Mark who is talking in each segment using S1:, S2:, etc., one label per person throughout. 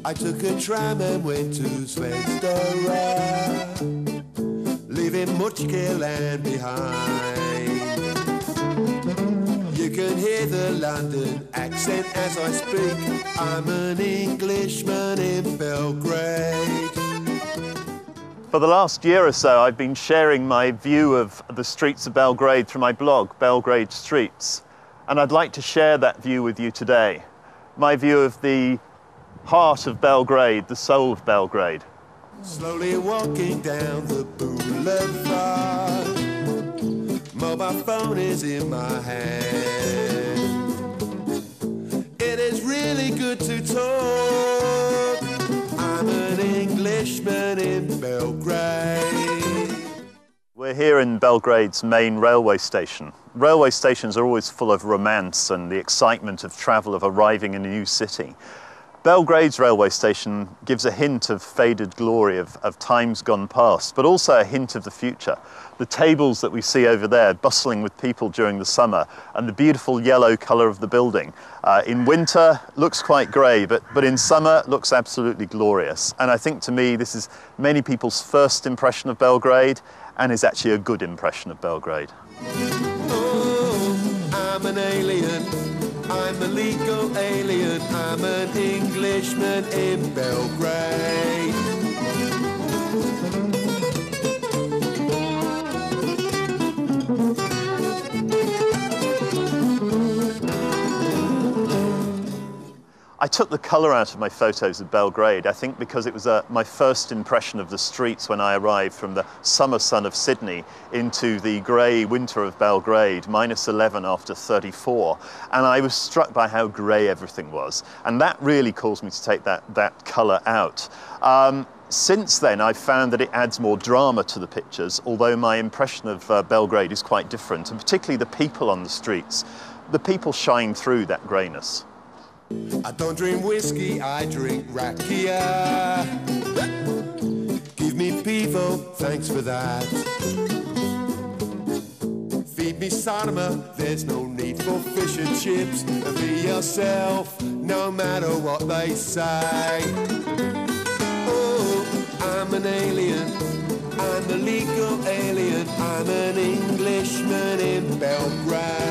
S1: I took a tram and went to Svedstera, leaving Mutchkeland behind. You can hear the London accent as I speak. I'm an Englishman in Belgrade.
S2: For the last year or so, I've been sharing my view of the streets of Belgrade through my blog, Belgrade Streets. And I'd like to share that view with you today. My view of the heart of Belgrade, the soul of Belgrade.
S1: Slowly walking down the boulevard, mobile phone is in my hand. It is really good to talk. I'm an Englishman in Belgrade.
S2: We're here in Belgrade's main railway station. Railway stations are always full of romance and the excitement of travel, of arriving in a new city. Belgrade's railway station gives a hint of faded glory of times gone past, but also a hint of the future. The tables that we see over there bustling with people during the summer, and the beautiful yellow colour of the building. In winter looks quite grey, but in summer looks absolutely glorious. And I think to me this is many people's first impression of Belgrade, and is actually a good impression of Belgrade.
S1: Oh, I'm an alien. I'm a legal alien, I'm an Englishman in Belgrade.
S2: I took the colour out of my photos of Belgrade, I think because it was my first impression of the streets when I arrived from the summer sun of Sydney into the grey winter of Belgrade, -11 after 34. And I was struck by how grey everything was. And that really caused me to take that colour out. Since then, I've found that it adds more drama to the pictures, although my impression of Belgrade is quite different, and particularly the people on the streets. The people shine through that greyness.
S1: I don't drink whiskey, I drink rakia. Give me pivo, thanks for that. Feed me sarma, there's no need for fish and chips. Be yourself, no matter what they say. Oh, I'm an alien, I'm a legal alien, I'm an Englishman in Belgrade.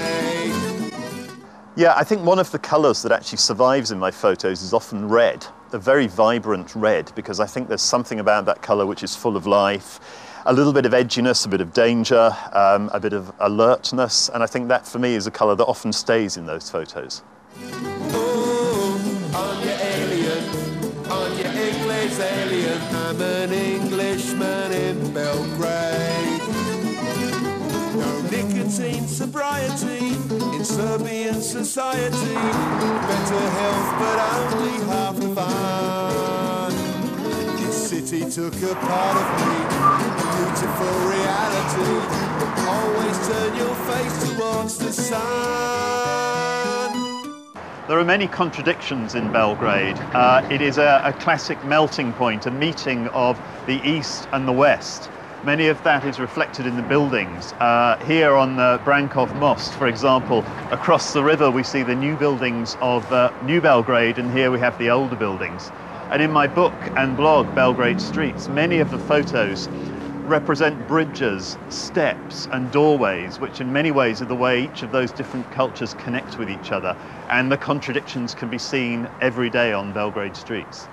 S2: Yeah, I think one of the colours that actually survives in my photos is often red, a very vibrant red, because I think there's something about that colour which is full of life, a little bit of edginess, a bit of danger, a bit of alertness, and I think that for me is a colour that often stays in those photos.
S1: Oh, I'm your alien, I'm your English alien, I'm an Englishman in Belgrade. No nicotine sobriety in Serbian society, better health but only half the fun. This city took a part of me, beautiful reality. Always turn your face towards the sun.
S2: There are many contradictions in Belgrade. It is a classic melting point, a meeting of the East and the West. Many of that is reflected in the buildings. Here on the Brankov Most, for example, across the river we see the new buildings of New Belgrade, and here we have the older buildings. And in my book and blog, Belgrade Streets, many of the photos represent bridges, steps and doorways, which in many ways are the way each of those different cultures connect with each other. And the contradictions can be seen every day on Belgrade streets.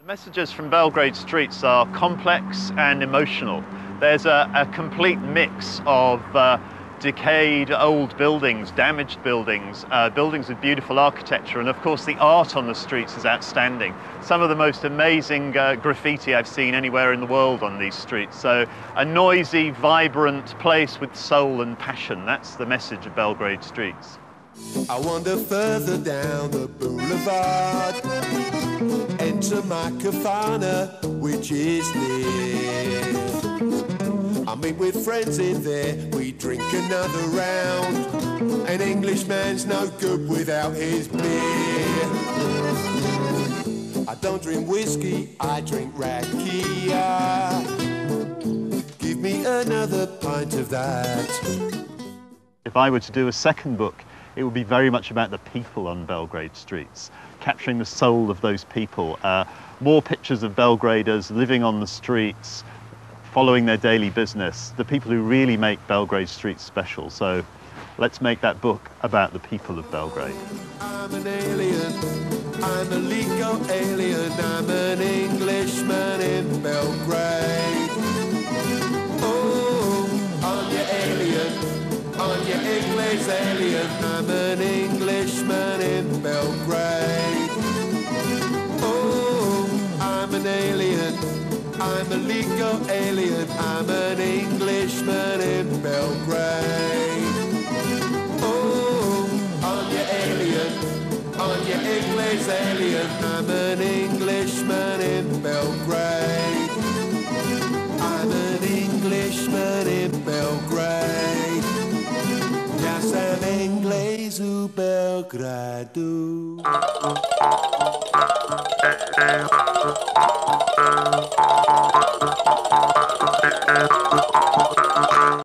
S2: Messages from Belgrade streets are complex and emotional. There's a complete mix of decayed old buildings, damaged buildings, buildings with beautiful architecture, and of course the art on the streets is outstanding. Some of the most amazing graffiti I've seen anywhere in the world on these streets. So a noisy, vibrant place with soul and passion. That's the message of Belgrade streets.
S1: I wander further down the boulevard, enter my kafana, which is near. I meet with friends in there, we drink another round. An Englishman's no good without his beer. I don't drink whiskey, I drink rakia. Give me another pint of that.
S2: If I were to do a second book, it would be very much about the people on Belgrade streets, capturing the soul of those people. More pictures of Belgraders living on the streets, following their daily business, the people who really make Belgrade streets special. So let's make that book about the people of Belgrade.
S1: I'm an alien, I'm a legal alien, I'm an Englishman in Belgrade. Oh, I'm your alien, I'm your English alien, I'm an Englishman in Belgrade. Oh, I'm an alien, I'm a legal alien, I'm an Englishman in Belgrade. Oh, I'm your alien, I'm your English alien, I'm an Englishman in Belgrade. I'm an Englishman in Belgrade. Ja sam Englez u Belgradu.